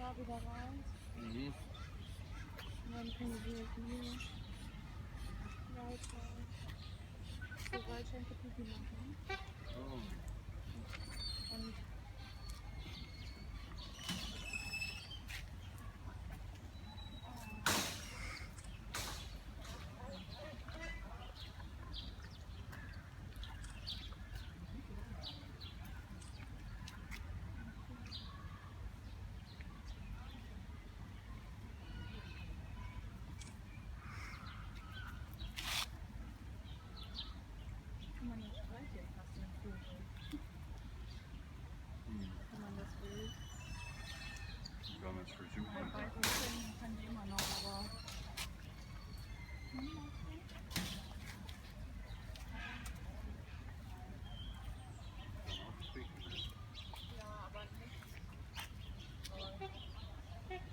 da wieder raus. Mhm. Und dann können wir hier weiter so Rollschenke Pipi machen. Oh. Und kann man jetzt streicheln fast den Vogel, Mhm. wenn man das will. Wenn man es versuchen Beißen kann. können kann die immer noch, aber ja, aber nicht.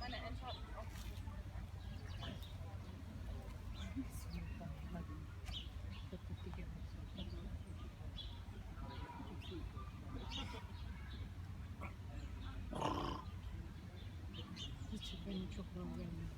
Meine Ente hat mich auch Hiç beni çok özledim.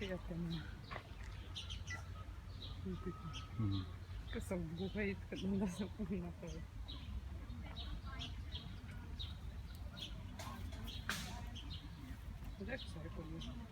Fiyatını. Mhm. Kısa bu kayıt kadında sapına kadar. Güzel güzel konuyor.